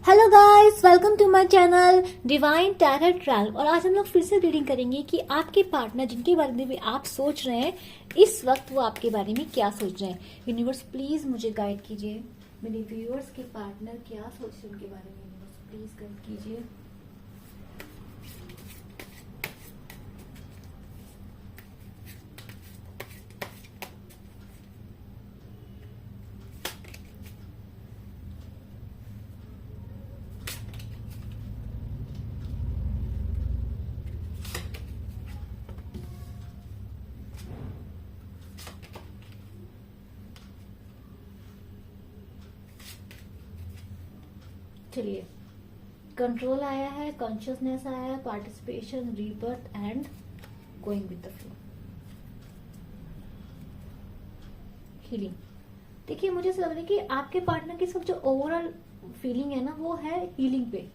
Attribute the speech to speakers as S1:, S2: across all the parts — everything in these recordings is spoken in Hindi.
S1: Hello guys, welcome to my channel Divine Tarot Travel. और आज हम लोग फिर से रीडिंग करेंगे कि आपके पार्टनर जिनके बारे में भी आप सोच रहे हैं इस वक्त वो आपके बारे में क्या सोच रहे हैं। यूनिवर्स प्लीज मुझे गाइड कीजिए, मेरे व्यूअर्स के पार्टनर क्या सोच रहे हैं उनके बारे में। यूनिवर्स प्लीज गाइड कीजिए। चलिए, कंट्रोल आया है, कॉन्शियसनेस आया है, participation, rebirth and going with the flow, healing. देखिए, मुझे ऐसा लग रहा है कि आपके पार्टनर की सब जो ओवरऑल फीलिंग है ना वो है हीलिंग पे।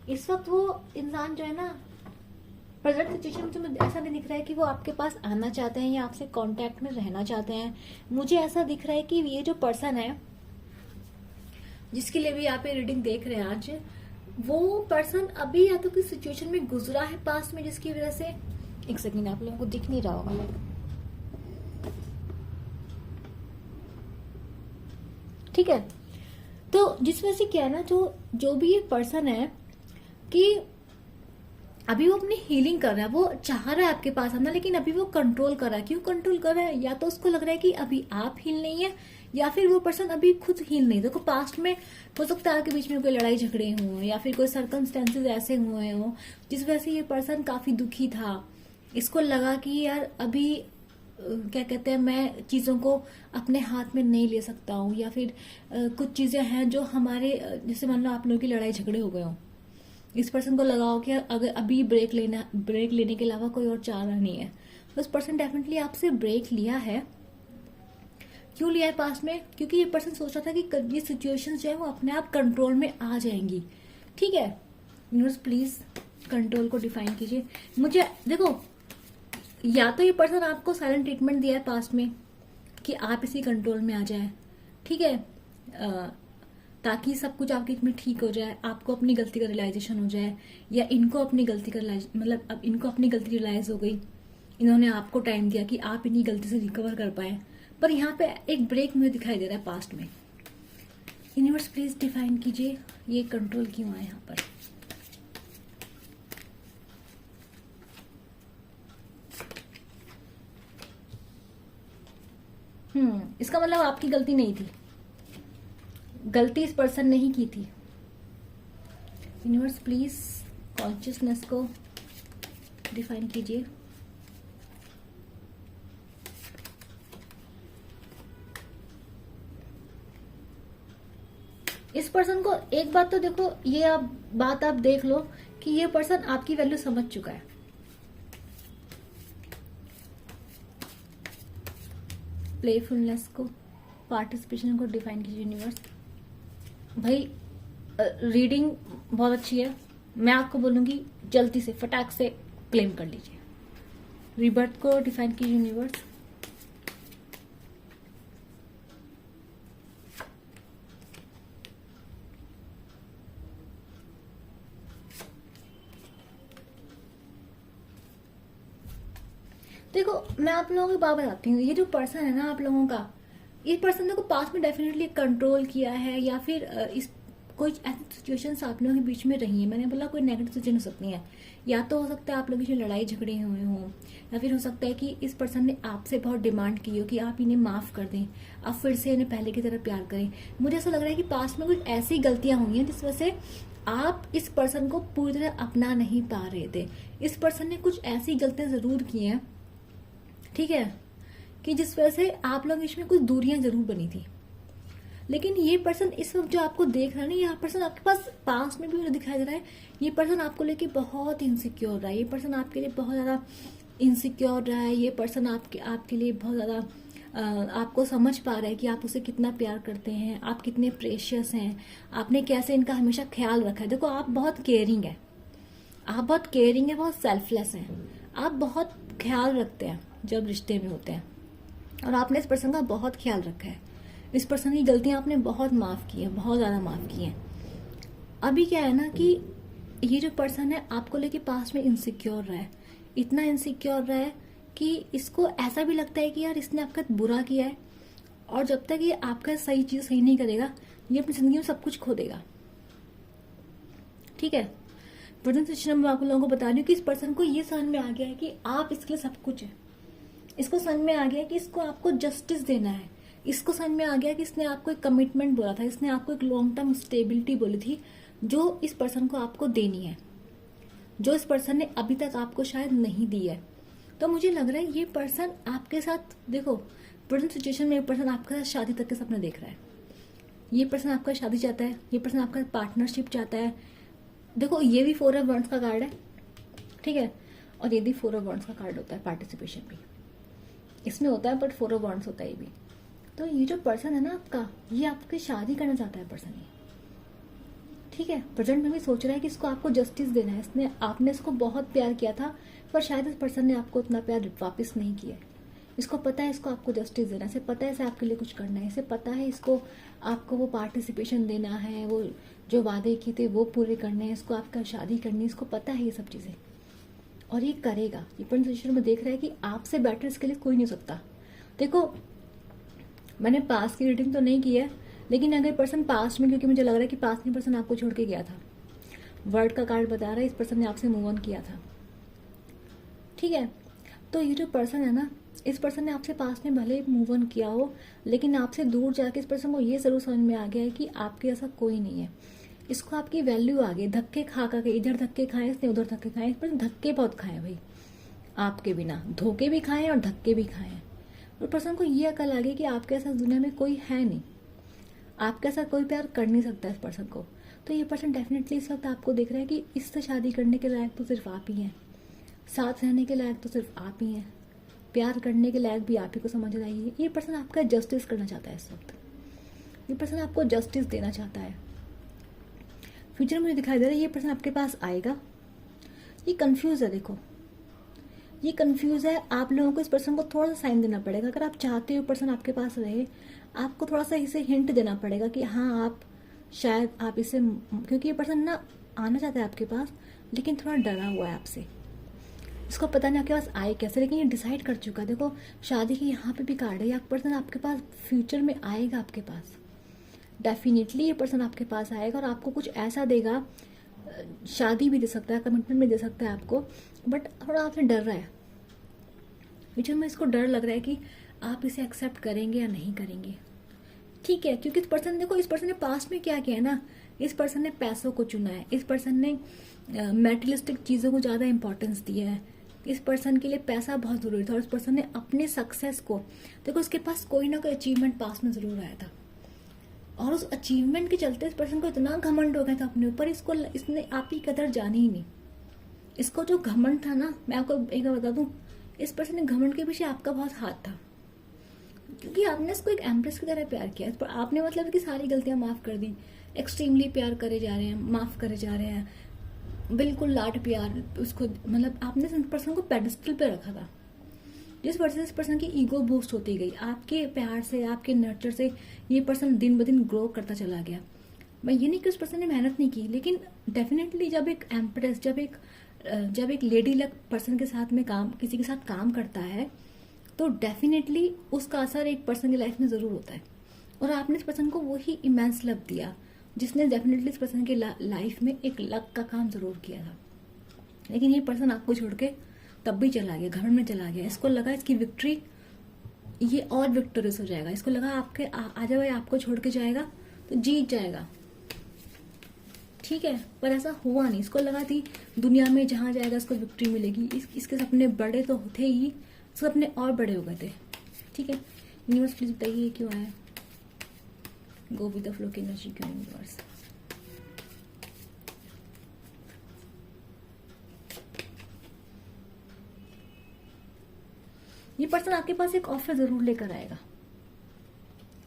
S1: इस वक्त वो इंसान जो है ना प्रेजेंट सिचुएशन में, तो मुझे ऐसा नहीं दिख रहा है कि वो आपके पास आना चाहते हैं या आपसे कांटेक्ट में रहना चाहते हैं। मुझे ऐसा दिख रहा है कि ये जो पर्सन है जिसके लिए भी आप ये रीडिंग देख रहे हैं आज, वो पर्सन अभी या तो किसी सिचुएशन में गुजरा है पास्ट में जिसकी वजह से, एक सेकंड, आप लोगों को दिख नहीं रहा होगा, ठीक है। तो जिस वजह से क्या है ना, जो भी ये पर्सन है कि अभी वो अपनी हीलिंग कर रहा है, वो चाह रहा है आपके पास आना, लेकिन अभी वो कंट्रोल कर रहा है। क्यों कंट्रोल कर रहा है? या तो उसको लग रहा है कि अभी आप हील नहीं है, या फिर वो पर्सन अभी खुद हील नहीं। देखो, पास्ट में हो सकता है आपके बीच में कोई लड़ाई झगड़े हुए या फिर कोई सर्कमस्टेंसेस ऐसे हुए हो जिस वजह से ये पर्सन काफी दुखी था। इसको लगा कि यार अभी क्या कहते हैं, मैं चीजों को अपने हाथ में नहीं ले सकता हूँ, या फिर कुछ चीजें हैं जो हमारे जैसे मान लो आप लोगों की लड़ाई झगड़े हो गए हो, इस पर्सन को लगाओ कि अगर अभी ब्रेक लेने के अलावा कोई और चारा नहीं है, तो उस पर्सन डेफिनेटली आपसे ब्रेक लिया है। क्यों लिया है पास्ट में? क्योंकि ये पर्सन सोच रहा था कि ये सिचुएशंस जो है वो अपने आप कंट्रोल में आ जाएंगी। ठीक है, यूनिवर्स प्लीज कंट्रोल को डिफाइन कीजिए मुझे। देखो, या तो ये पर्सन आपको साइलेंट ट्रीटमेंट दिया है पास्ट में कि आप इसी कंट्रोल में आ जाए, ठीक है, ताकि सब कुछ आपके में ठीक हो जाए, आपको अपनी गलती का रियलाइजेशन हो जाए, या इनको अपनी गलती का मतलब अब इनको अपनी गलती रियलाइज हो गई, इन्होंने आपको टाइम दिया कि आप इन्हीं गलती से रिकवर कर पाए। पर यहाँ पे एक ब्रेक मुझे दिखाई दे रहा है पास्ट में। यूनिवर्स प्लीज डिफाइन कीजिए ये कंट्रोल क्यों आया यहाँ पर। इसका मतलब आपकी गलती नहीं थी, गलती इस पर्सन ने ही की थी। यूनिवर्स प्लीज कॉन्शियसनेस को डिफाइन कीजिए। इस पर्सन को एक बात तो देखो, ये बात आप देख लो कि ये पर्सन आपकी वैल्यू समझ चुका है। प्लेफुलनेस को, पार्टिसिपेशन को डिफाइन कीजिए यूनिवर्स। भाई रीडिंग बहुत अच्छी है, मैं आपको बोलूंगी जल्दी से फटाक से क्लेम कर लीजिए। रीबर्थ को डिफाइन कीजिए यूनिवर्स। देखो, मैं आप लोगों की बात बताती हूँ। ये जो पर्सन है ना आप लोगों का, ये पर्सन ने को पास में डेफिनेटली कंट्रोल किया है, या फिर इस कोई ऐसी सिचुएशंस आप लोगों के बीच में रही है। मैंने बोला कोई नेगेटिव सिचुएशन हो सकती है, या तो हो सकता है आप लोगों की लड़ाई झगड़े हुए हों, या फिर हो सकता है कि इस पर्सन ने आपसे बहुत डिमांड की हो कि आप इन्हें माफ कर दें, आप फिर से इन्हें पहले की तरह प्यार करें। मुझे ऐसा लग रहा है कि पास्ट में कुछ ऐसी गलतियां हुई हैं जिस वजह से आप इस पर्सन को पूरी तरह अपना नहीं पा रहे थे। इस पर्सन ने कुछ ऐसी गलतियां जरूर की हैं, ठीक है, कि जिस वजह से आप लोग इसमें कुछ दूरियां जरूर बनी थी। लेकिन ये पर्सन इस वक्त जो आपको देख रहा है ना, ये पर्सन आपके पास में भी मुझे दिखाई दे रहा है, ये पर्सन आपको लेके बहुत इनसिक्योर रहा है। ये पर्सन आपके लिए बहुत ज्यादा इनसिक्योर रहा है। ये पर्सन आपके लिए बहुत ज्यादा आपको समझ पा रहा है कि आप उसे कितना प्यार करते हैं, आप कितने प्रेशियस हैं, आपने कैसे इनका हमेशा ख्याल रखा है। देखो, आप बहुत केयरिंग है, आप बहुत केयरिंग है, बहुत सेल्फलेस हैं, आप बहुत ख्याल रखते हैं जब रिश्ते में होते हैं, और आपने इस पर्सन का बहुत ख्याल रखा है। इस पर्सन की गलतियां आपने बहुत माफ की है, बहुत ज्यादा माफ की हैं। अभी क्या है ना कि ये जो पर्सन है आपको लेके पास में इनसिक्योर रहा है, इतना इनसिक्योर रहा है कि इसको ऐसा भी लगता है कि यार इसने आपका बुरा किया है, और जब तक ये आपका सही चीज सही नहीं करेगा ये अपनी जिंदगी में सब कुछ खो देगा। ठीक है, प्रेजेंट सिचुएशन में आप लोगों को बता रही हूँ कि इस पर्सन को ये समझ में आ गया है कि आप इसके लिए सब कुछ है। इसको समझ में आ गया कि इसको आपको जस्टिस देना है। इसको समझ में आ गया कि इसने आपको एक कमिटमेंट बोला था, इसने आपको एक लॉन्ग टर्म स्टेबिलिटी बोली थी जो इस पर्सन को आपको देनी है, जो इस पर्सन ने अभी तक आपको शायद नहीं दी है। तो मुझे लग रहा है ये पर्सन आपके साथ, देखो प्रेजेंट सिचुएशन में ये पर्सन आपके साथ शादी तक के सपने देख रहा है। ये पर्सन आपका शादी चाहता है, ये पर्सन आपका पार्टनरशिप चाहता है। देखो ये भी 4 ऑफ वंड्स का कार्ड है, ठीक है, और ये भी 4 ऑफ वंड्स का कार्ड होता है, पार्टिसिपेशन भी इसमें होता है, बट 4 ऑफ वंड्स होता है ये भी। तो ये जो पर्सन है ना आपका, ये आपकी शादी करना चाहता है पर्सन ये, ठीक है। प्रेजेंट में भी सोच रहा है कि इसको आपको जस्टिस देना है। इसने आपने इसको बहुत प्यार किया था, पर शायद इस पर्सन ने आपको उतना प्यार वापस नहीं किया। इसको पता है इसको आपको जस्टिस देना है, इसे पता है इसे आपके लिए कुछ करना है, इसे पता है इसको आपको वो पार्टिसिपेशन देना है, वो जो वादे किए थे वो पूरे करने हैं, इसको आपका शादी करनी है, इसको पता है ये सब चीजें, और ये करेगा। ये पोजीशन में देख रहा है कि आपसे बेटर इसके लिए कोई नहीं हो सकता। देखो मैंने पास्ट की रीडिंग तो नहीं की है, लेकिन अगर पर्सन पास्ट में, क्योंकि मुझे लग रहा है कि पास्ट में पर्सन आपको छोड़ के गया था, वर्ड का कार्ड बता रहा है इस पर्सन ने आपसे मूव ऑन किया था, ठीक है। तो ये जो पर्सन है ना, इस पर्सन ने आपसे पास्ट में भले मूव ऑन किया हो, लेकिन आपसे दूर जाके इस पर्सन को ये जरूर समझ में आ गया है कि आपके ऐसा कोई नहीं है। इसको आपकी वैल्यू आ गई, धक्के खा के, इधर धक्के खाए इसने, उधर धक्के खाए, इस पर्सन धक्के बहुत खाए भाई, आपके बिना धोखे भी खाए और धक्के भी खाए। और पर्सन को ये अकल आ गई कि आपके ऐसा दुनिया में कोई है नहीं, आपके साथ कोई प्यार कर नहीं सकता इस पर्सन को। तो ये पर्सन डेफिनेटली इस वक्त आपको देख रहा है कि इससे शादी करने के लायक तो सिर्फ आप ही हैं, साथ रहने के लायक तो सिर्फ आप ही हैं, प्यार करने के लायक भी आप ही को समझ रहा है। ये पर्सन आपका जस्टिस करना चाहता है इस वक्त, ये पर्सन आपको जस्टिस देना चाहता है। फ्यूचर में मुझे दिखाई दे रहा है ये पर्सन आपके पास आएगा। ये कंफ्यूज है, देखो ये कंफ्यूज है। आप लोगों को इस पर्सन को थोड़ा सा साइन देना पड़ेगा। अगर आप चाहते हो पर्सन आपके पास रहे, आपको थोड़ा सा इसे हिंट देना पड़ेगा कि हाँ आप शायद आप इसे, क्योंकि ये पर्सन ना आना चाहता है आपके पास, लेकिन थोड़ा डरा हुआ है आपसे। इसको पता नहीं आपके पास आए कैसे, लेकिन ये डिसाइड कर चुका है। देखो शादी की यहाँ पे भी कार्ड है, ये पर्सन आपके पास फ्यूचर में आएगा, आपके पास डेफिनेटली ये पर्सन आपके पास आएगा और आपको कुछ ऐसा देगा, शादी भी दे सकता है, कमिटमेंट भी दे सकता है आपको, बट थोड़ा आपसे डर रहा है। फ्यूचर में इसको डर लग रहा है कि आप इसे एक्सेप्ट करेंगे या नहीं करेंगे, ठीक है। क्योंकि इस पर्सन, देखो इस पर्सन ने पास्ट में क्या किया है ना, इस पर्सन ने पैसों को चुना है, इस पर्सन ने मेटेरियलिस्टिक चीजों को ज्यादा इंपॉर्टेंस दिया है। इस पर्सन के लिए पैसा बहुत जरूरी था और इस पर्सन ने अपने सक्सेस को, देखो इसके पास कोई ना कोई अचीवमेंट पास में जरूर आया था, और उस अचीवमेंट के चलते इस पर्सन को इतना घमंड हो गया था अपने ऊपर, इसने आप ही कदर जानी ही नहीं। इसको जो घमंड था ना, मैं आपको एक बार बता दूं, इस पर्सन ने घमंड के पीछे आपका बहुत हाथ था, क्योंकि आपने इसको एक एम्प्रेस की तरह प्यार किया। पर आपने मतलब कि सारी गलतियां माफ कर दी, एक्सट्रीमली प्यार करे जा रहे हैं, माफ करे जा रहे हैं, बिल्कुल लाड प्यार उसको, मतलब आपने इस पर्सन को पेडिस्टल पे रखा था। जिस वजह से इस पर्सन की ईगो बूस्ट होती गई, आपके प्यार से, आपके नर्चर से ये पर्सन दिन ब दिन ग्रो करता चला गया। मैं ये नहीं कि उस पर्सन ने मेहनत नहीं की, लेकिन डेफिनेटली जब एक एम्प्रेस, जब एक लेडी लक पर्सन के साथ में किसी के साथ काम करता है, तो डेफिनेटली उसका असर एक पर्सन की लाइफ में जरूर होता है। और आपने इस पर्सन को वही इमेंस लव दिया जिसने डेफिनेटली इस पर्सन की लाइफ में एक लक का काम जरूर किया था। लेकिन ये पर्सन आपको छोड़ के तब भी चला गया, घमंड में चला गया। इसको लगा इसकी विक्ट्री, ये और विक्टोरियस हो जाएगा। इसको लगा आपके आ जाए, आपको छोड़ के जाएगा तो जीत जाएगा, ठीक है। पर ऐसा हुआ नहीं। इसको लगा थी दुनिया में जहां जाएगा इसको विक्ट्री मिलेगी। इसके सपने बड़े तो थे ही, सपने और बड़े हो गए थे, ठीक है। यूनिवर्स प्लीज बताइए ये क्यों आया, गो विद द फ्लो की एनर्जी क्यों यूनिवर्स। ये पर्सन आपके पास एक ऑफर जरूर लेकर आएगा,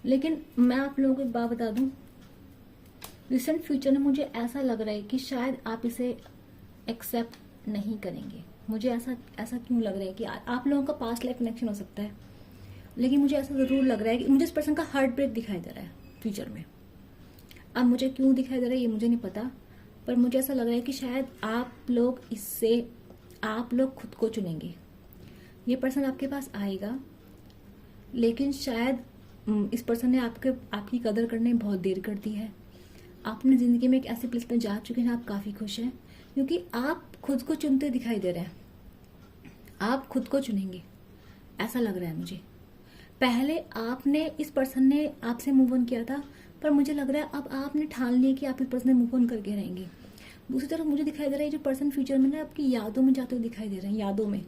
S1: लेकिन मैं आप लोगों को एक बात बता दूं, रिसेंट फ्यूचर में मुझे ऐसा लग रहा है कि शायद आप इसे एक्सेप्ट नहीं करेंगे। मुझे ऐसा क्यों लग रहा है कि आप लोगों का पास्ट लाइफ कनेक्शन हो सकता है, लेकिन मुझे ऐसा जरूर लग रहा है कि मुझे इस पर्सन का हार्ट ब्रेक दिखाई दे रहा है फ्यूचर में। अब मुझे क्यों दिखाई दे रहा है ये मुझे नहीं पता, पर मुझे ऐसा लग रहा है कि शायद आप लोग खुद को चुनेंगे। ये पर्सन आपके पास आएगा, लेकिन शायद इस पर्सन ने आपकी कदर करने में बहुत देर कर दी है। आप अपनी ज़िंदगी में एक ऐसी प्लेस में जा चुके हैं, आप काफ़ी खुश हैं, क्योंकि आप खुद को चुनते दिखाई दे रहे हैं। आप खुद को चुनेंगे, ऐसा लग रहा है मुझे। पहले इस पर्सन ने आपसे मूव ऑन किया था, पर मुझे लग रहा है अब आपने ठान लिया कि आप इस पर्सन से मूव ऑन करके रहेंगे। दूसरी तरफ मुझे दिखाई दे रहा है जो पर्सन फ्यूचर में ना आपकी यादों में जाते हुए दिखाई दे रहे हैं, यादों में।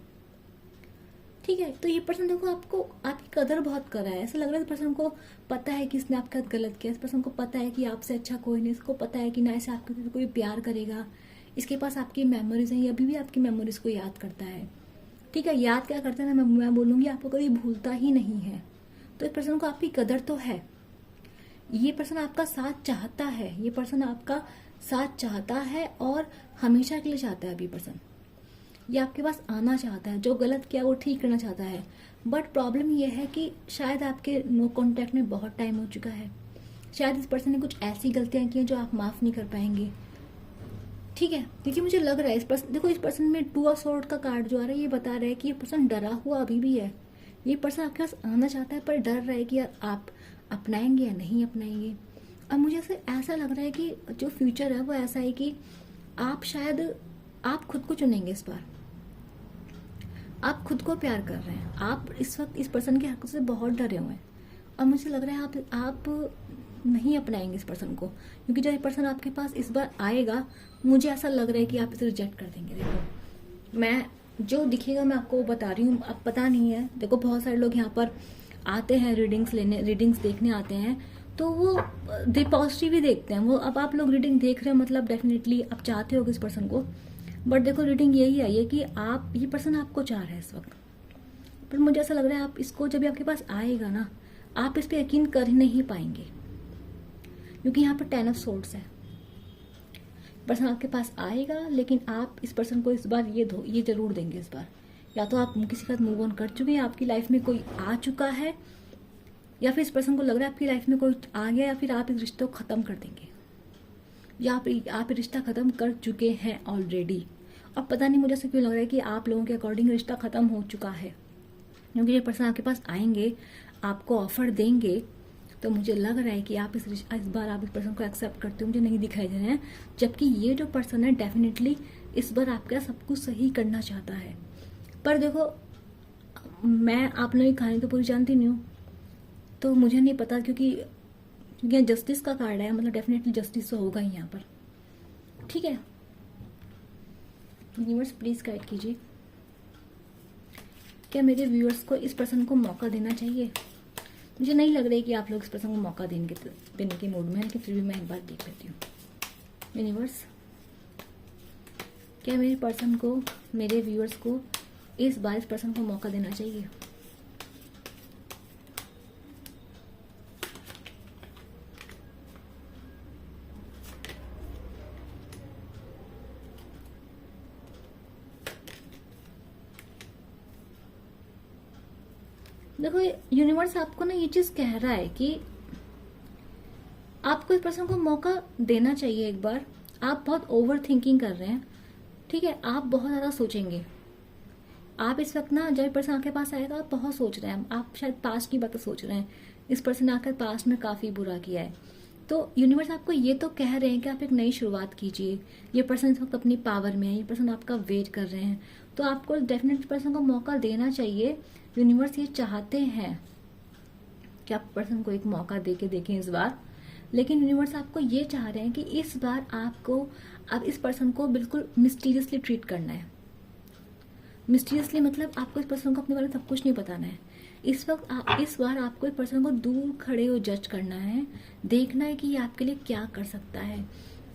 S1: ठीक है, तो ये पर्सन देखो आपकी कदर बहुत कर रहा है। ऐसा लग रहा है इस पर्सन को पता है कि इसने आपके साथ गलत किया। इस पर्सन को पता है कि आपसे अच्छा कोई नहीं। इसको पता है कि ना इसे आपके कोई प्यार करेगा। इसके पास आपकी मेमोरीज हैं, ये अभी भी आपकी मेमोरीज को याद करता है। ठीक है, याद क्या करता है ना, मैं बोलूंगी आपको कभी भूलता ही नहीं है। तो इस पर्सन को आपकी कदर तो है। ये पर्सन आपका साथ चाहता है, ये पर्सन आपका साथ चाहता है और हमेशा के लिए चाहता है। अभी पर्सन ये आपके पास आना चाहता है, जो गलत किया वो ठीक करना चाहता है। बट प्रॉब्लम ये है कि शायद आपके नो कांटेक्ट में बहुत टाइम हो चुका है। शायद इस पर्सन ने कुछ ऐसी गलतियां की हैं जो आप माफ नहीं कर पाएंगे। ठीक है, क्योंकि मुझे लग रहा है इस पर्सन में 2 ऑफ स्वॉर्ड का कार्ड जो आ रहा है ये बता रहा है कि ये पर्सन डरा हुआ अभी भी है। ये पर्सन आपके पास आना चाहता है पर डर रहा है कि आप अपनाएंगे या नहीं अपनाएंगे। अब मुझे ऐसा लग रहा है कि जो फ्यूचर है वो ऐसा है कि आप खुद को चुनेंगे इस बार। आप खुद को प्यार कर रहे हैं। आप इस वक्त इस पर्सन की हरकत से बहुत डरे हुए हैं। अब मुझे लग रहा है आप नहीं अपनाएंगे इस पर्सन को, क्योंकि जब ये पर्सन आपके पास इस बार आएगा मुझे ऐसा लग रहा है कि आप इसे रिजेक्ट कर देंगे। देखो मैं जो दिखेगा मैं आपको बता रही हूँ, अब पता नहीं है। देखो बहुत सारे लोग यहाँ पर आते हैं रीडिंग्स देखने आते हैं, तो वो पॉजिटिव ही देखते हैं। वो अब आप लोग रीडिंग देख रहे हैं मतलब डेफिनेटली आप चाहते हो इस पर्सन को। बट देखो रीडिंग यही आई है कि ये पर्सन आपको चाह रहा है इस वक्त। पर मुझे ऐसा लग रहा है आप इसको जब आपके पास आएगा ना, आप इस पर यकीन कर ही नहीं पाएंगे, क्योंकि यहाँ पर 10 ऑफ सोर्ड्स है। पर्सन आपके पास आएगा, लेकिन आप इस पर्सन को इस बार ये जरूर देंगे इस बार। या तो आप किसी के साथ मूव ऑन कर चुके हैं, आपकी लाइफ में कोई आ चुका है, या फिर इस पर्सन को लग रहा है आपकी लाइफ में कोई आ गया, या फिर आप इस रिश्ते को खत्म कर देंगे, या आप रिश्ता खत्म कर चुके हैं ऑलरेडी। अब पता नहीं मुझे ऐसा क्यों लग रहा है कि आप लोगों के अकॉर्डिंग रिश्ता खत्म हो चुका है, क्योंकि ये पर्सन आपके पास आएंगे, आपको ऑफर देंगे, तो मुझे लग रहा है कि आप इस बार आप इस पर्सन को एक्सेप्ट करते हो मुझे नहीं दिखाई दे रहे हैं। जबकि ये जो पर्सन है डेफिनेटली इस बार आपका सब कुछ सही करना चाहता है। पर देखो मैं आप लोगों की कहानी तो पूरी जानती नहीं हूँ, तो मुझे नहीं पता, क्योंकि यहाँ जस्टिस का कार्ड है, मतलब डेफिनेटली जस्टिस तो होगा ही यहाँ पर। ठीक है, यूनिवर्स प्लीज गाइड कीजिए, क्या मेरे व्यूअर्स को इस पर्सन को मौका देना चाहिए? मुझे नहीं लग रहा है कि आप लोग इस पर्सन को मौका देने के मूड में हैं, लेकिन फिर भी मैं एक बार देख लेती हूँ। यूनिवर्स, क्या मेरे व्यूअर्स को इस बार इस पर्सन को मौका देना चाहिए? देखो यूनिवर्स आपको ना ये चीज कह रहा है कि आपको इस पर्सन को मौका देना चाहिए एक बार। आप बहुत ओवर थिंकिंग कर रहे हैं। ठीक है, आप बहुत ज्यादा सोचेंगे। आप इस वक्त ना जब पर्सन आपके पास आएगा आप बहुत सोच रहे हैं, आप शायद पास्ट की बातें सोच रहे हैं। इस पर्सन ने आकर पास्ट में काफी बुरा किया है, तो यूनिवर्स आपको ये तो कह रहे हैं कि आप एक नई शुरुआत कीजिए। ये पर्सन इस वक्त अपनी पावर में है, ये पर्सन आपका वेट कर रहे हैं, तो आपको डेफिनेटली पर्सन को मौका देना चाहिए। यूनिवर्स ये चाहते हैं कि आप पर्सन को एक मौका देके देखें इस बार, लेकिन यूनिवर्स आपको ये चाह रहे हैं कि इस बार आपको अब इस पर्सन को बिल्कुल मिस्टीरियसली ट्रीट करना है। मिस्टीरियसली मतलब आपको इस पर्सन को अपने बारे में सब कुछ नहीं बताना है। इस बार आपको इस पर्सन को दूर खड़े हो जज करना है, देखना है कि ये आपके लिए क्या कर सकता है।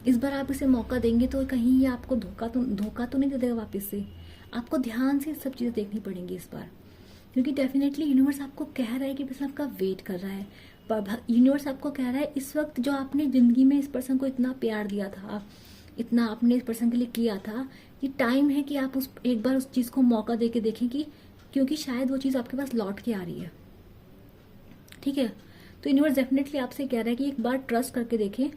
S1: इस बार आप इसे मौका देंगे तो कहीं ये आपको धोखा तो नहीं दे देगा वापस से। आपको ध्यान से सब चीजें देखनी पड़ेंगी इस बार, क्योंकि डेफिनेटली यूनिवर्स आपको कह रहा है कि पर्सन आपका वेट कर रहा है। पर यूनिवर्स आपको कह रहा है इस वक्त जो आपने जिंदगी में इस पर्सन को इतना प्यार दिया था, इतना आपने इस पर्सन के लिए किया था, ये टाइम है कि आप एक बार उस चीज को मौका दे के देखें कि क्योंकि शायद वो चीज आपके पास लौट के आ रही है। ठीक है, तो यूनिवर्स डेफिनेटली आपसे कह रहा है कि एक बार ट्रस्ट करके देखें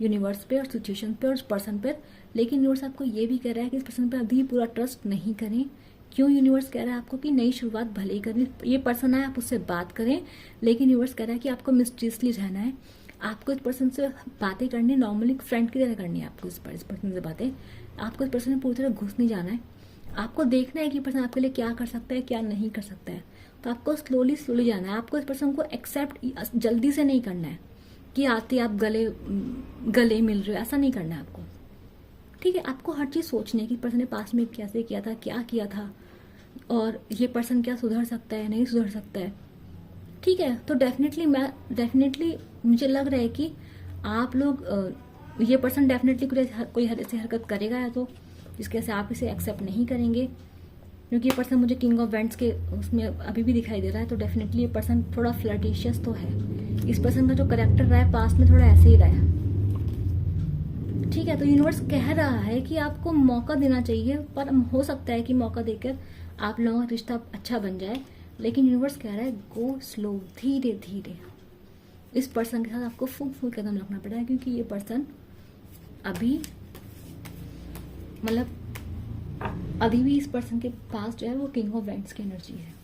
S1: यूनिवर्स पे और सिचुएशन पे और उस पर्सन पर। लेकिन यूनिवर्स आपको ये भी कह रहा है कि इस पर्सन पे अभी पूरा ट्रस्ट नहीं करें। क्यों? यूनिवर्स कह रहा है आपको कि नई शुरुआत भले ही करें, ये पर्सन आए आप उससे बात करें, लेकिन यूनिवर्स कह रहा है कि आपको मिस्टीरियसली रहना है। आपको इस पर्सन से बातें करनी नॉर्मली फ्रेंड की तरह करनी है। आपको इस पर्सन से बातें, आपको इस पर्सन में पूरी तरह घुस नहीं जाना है। आपको देखना है कि पर्सन आपके लिए क्या कर सकता है, क्या नहीं कर सकता है। तो आपको स्लोली जाना है। आपको इस पर्सन को एक्सेप्ट जल्दी से नहीं करना है कि आते आप गले मिल रहे हो, ऐसा नहीं करना है आपको। ठीक है, आपको हर चीज़ सोचनी है कि पर्सन ने पास में कैसे किया था, क्या किया था, और ये पर्सन क्या सुधर सकता है, नहीं सुधर सकता है। ठीक है, तो डेफिनेटली मुझे लग रहा है कि आप लोग ये पर्सन डेफिनेटली कोई ऐसी हरकत करेगा या तो जिसके वजह से आप इसे एक्सेप्ट नहीं करेंगे, क्योंकि ये पर्सन मुझे किंग ऑफ वेंट्स के उसमें अभी भी दिखाई दे रहा है। तो डेफिनेटली ये पर्सन थोड़ा फ्लर्टिशियस तो है। इस पर्सन का जो करेक्टर रहा है पास्ट में थोड़ा ऐसे ही रहा है। ठीक है, तो यूनिवर्स कह रहा है कि आपको मौका देना चाहिए, पर हो सकता है कि मौका देकर आप लोगों का रिश्ता अच्छा बन जाए। लेकिन यूनिवर्स कह रहा है गो स्लो, धीरे धीरे। इस पर्सन के साथ आपको फूल कदम रखना पड़ेगा, क्योंकि ये पर्सन अभी मतलब अभी भी इस पर्सन के पास जो है वो किंग ऑफ वेंट्स की एनर्जी है।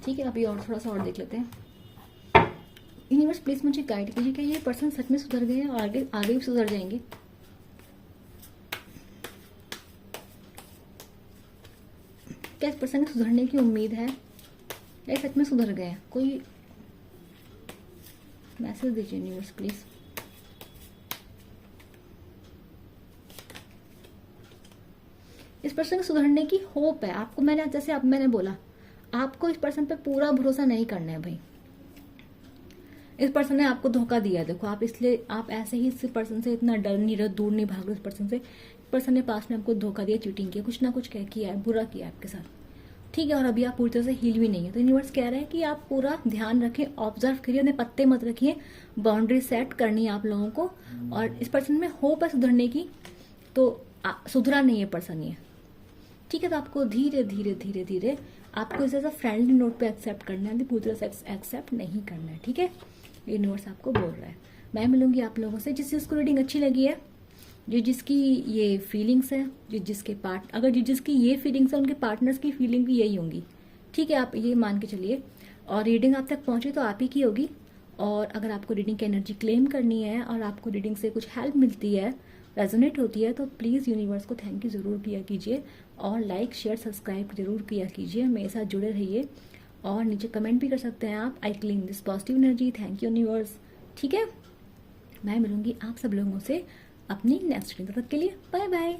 S1: ठीक है, अभी और थोड़ा सा और देख लेते हैं। यूनिवर्स प्लीज मुझे गाइड कीजिए कि ये पर्सन सच में सुधर गए हैं और आगे भी सुधर जाएंगे। क्या इस पर्सन के सुधरने की उम्मीद है या सच में सुधर गए हैं? कोई मैसेज दीजिए यूनिवर्स प्लीज। इस पर्सन के सुधरने की होप है आपको। मैंने बोला आपको इस पर्सन पे पूरा भरोसा नहीं करना है भाई। इस पर्सन ने आपको धोखा दिया है। देखो आप ऐसे ही इस पर्सन से इतना डर नहीं रहे, दूर नहीं भाग रहे इस पर्सन से। इस पर्सन ने पास में आपको धोखा दिया, चीटिंग किया, कुछ ना कुछ किया है, बुरा किया आपके साथ। ठीक है, और अभी आप पूरी तरह से हील भी नहीं है। तो यूनिवर्स कह रहे हैं कि आप पूरा ध्यान रखें, ऑब्जर्व करिए, अपने पत्ते मत रखिए, बाउंड्री सेट करनी है आप लोगों को। और इस पर्सन में होप है सुधरने की, तो सुधरा नहीं है पर्सन ये। ठीक है, तो आपको धीरे धीरे आपको इसे फ्रेंडली नोट पे एक्सेप्ट करना है, पूरी तरह से एक्सेप्ट नहीं करना है। ठीक है, यूनिवर्स आपको बोल रहा है। मैं मिलूंगी आप लोगों से जिसको रीडिंग अच्छी लगी है, जिसकी ये फीलिंग्स है, जिसकी ये फीलिंग्स है, उनके पार्टनर्स की फीलिंग भी यही होंगी। ठीक है, आप ये मान के चलिए। और रीडिंग आप तक पहुंचे तो आप ही की होगी। और अगर आपको रीडिंग की एनर्जी क्लेम करनी है और आपको रीडिंग से कुछ हेल्प मिलती है, रेजोनेट होती है, तो प्लीज़ यूनिवर्स को थैंक यू ज़रूर किया कीजिए और लाइक शेयर सब्सक्राइब जरूर किया कीजिए। मेरे साथ जुड़े रहिए और नीचे कमेंट भी कर सकते हैं आप। I claim this positive energy, thank you universe. ठीक है, मैं मिलूंगी आप सब लोगों से अपनी नेक्स्ट रीडिंग तक के लिए। Bye bye.